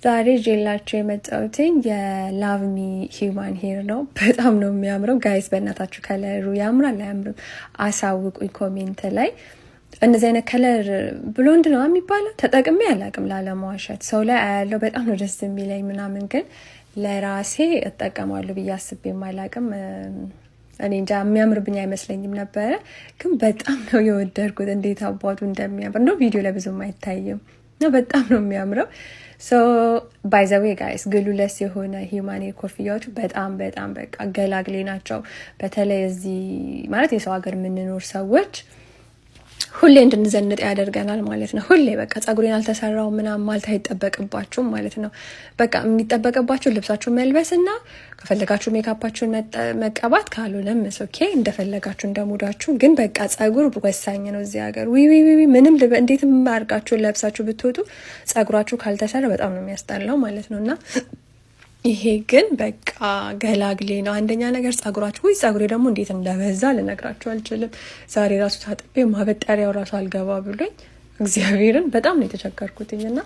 ዛሬ ጄላችሁ የመጣሁት የላቭ ሚ ሂውማን ሄር ነው። በጣም ነው የሚያምረው ጋይስ። በእናታችሁ ከለሩ ያምራል አያምርም? አሳውቁኝ ኮሜንት ላይ። እንደዚህ አይነት ከለር ብሎንድ ነው የሚባለው ተጠቅሜ አላቅም ላለመዋሸት። ሰው ላይ አያለው በጣም ነው ደስ የሚለኝ ምናምን፣ ግን ለራሴ እጠቀማለሁ ብዬ አስቤም አላቅም። እኔ እንጃ የሚያምርብኝ አይመስለኝም ነበረ፣ ግን በጣም ነው የወደድኩት። እንዴት አባቱ እንደሚያምር ነው። ቪዲዮ ላይ ብዙም አይታይም ነው። በጣም ነው የሚያምረው። ሶ ባይ ዘ ዌይ ጋይስ ግሉለስ የሆነ ሂውማን ሄር ኮፍያዎች በጣም በቃ ገላግሌ ናቸው። በተለይ እዚህ ማለት የሰው ሀገር የምንኖር ሰዎች ሁሌ እንድንዘንጥ ያደርገናል ማለት ነው። ሁሌ በቃ ጸጉሬን አልተሰራው ምናምን ማለት አይጠበቅባችሁም ማለት ነው። በቃ የሚጠበቅባችሁ ልብሳችሁን መልበስና ከፈለጋችሁ ሜካፓችሁን መቀባት፣ ካልሆነም ኦኬ እንደፈለጋችሁ እንደሙዳችሁ። ግን በቃ ጸጉር ወሳኝ ነው እዚህ ሀገር። ምንም እንዴትም አድርጋችሁ ለብሳችሁ ብትወጡ ጸጉራችሁ ካልተሰራ በጣም ነው የሚያስጠላው ማለት ነውና ይሄ ግን በቃ ገላግሌ ነው። አንደኛ ነገር ጸጉራችሁ ጸጉሬ ደግሞ እንዴት እንደበዛ ልነግራችሁ አልችልም። ዛሬ ራሱ ታጥቤ ማበጠሪያው ራሱ አልገባ ብሎኝ እግዚአብሔርን በጣም ነው የተቸገርኩትኝና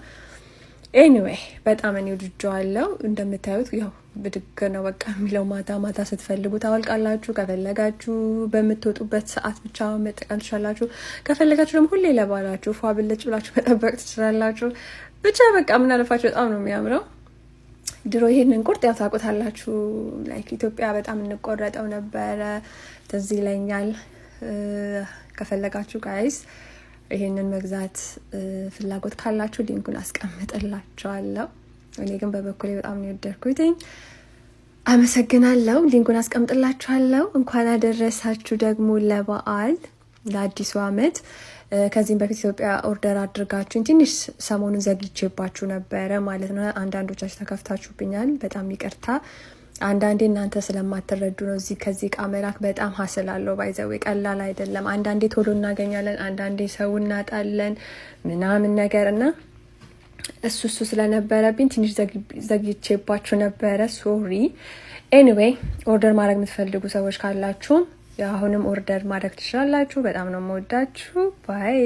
ኤኒዌይ በጣም እኔ ወድጄዋለሁ። እንደምታዩት ያው ብድግ ነው በቃ የሚለው። ማታ ስትፈልጉ ታወልቃላችሁ። ከፈለጋችሁ በምትወጡበት ሰዓት ብቻ መጠቀም ትችላላችሁ። ከፈለጋችሁ ደግሞ ሁሌ ለባላችሁ ፏ ብልጭ ብላችሁ መጠበቅ ትችላላችሁ። ብቻ በቃ ምናልፋችሁ በጣም ነው የሚያምረው። ድሮ ይሄንን ቁርጥ ያው ታውቁታላችሁ። ላይክ ኢትዮጵያ በጣም እንቆረጠው ነበረ፣ ትዝ ይለኛል። ከፈለጋችሁ ጋይስ ይሄንን መግዛት ፍላጎት ካላችሁ ሊንኩን አስቀምጥላችኋለሁ። እኔ ግን በበኩሌ በጣም ነው የወደድኩት። አመሰግናለሁ። ሊንኩን አስቀምጥላችኋለሁ። እንኳን አደረሳችሁ ደግሞ ለበዓል ለአዲሱ አመት። ከዚህም በፊት ኢትዮጵያ ኦርደር አድርጋችሁኝ ትንሽ ሰሞኑን ዘግይቼባችሁ ነበረ ማለት ነው። አንዳንዶቻችሁ ተከፍታችሁብኛል፣ በጣም ይቅርታ። አንዳንዴ እናንተ ስለማትረዱ ነው። ከዚህ እቃ መላክ በጣም ሀስላለሁ። ባይዘው ቀላል አይደለም። አንዳንዴ ቶሎ እናገኛለን፣ አንዳንዴ ሰው እናጣለን ምናምን ነገር እና እሱ ስለነበረብኝ ትንሽ ዘግይቼባችሁ ነበረ። ሶሪ። ኤኒዌይ ኦርደር ማድረግ የምትፈልጉ ሰዎች ካላችሁ አሁንም ኦርደር ማድረግ ትችላላችሁ። በጣም ነው የምወዳችሁ። ባይ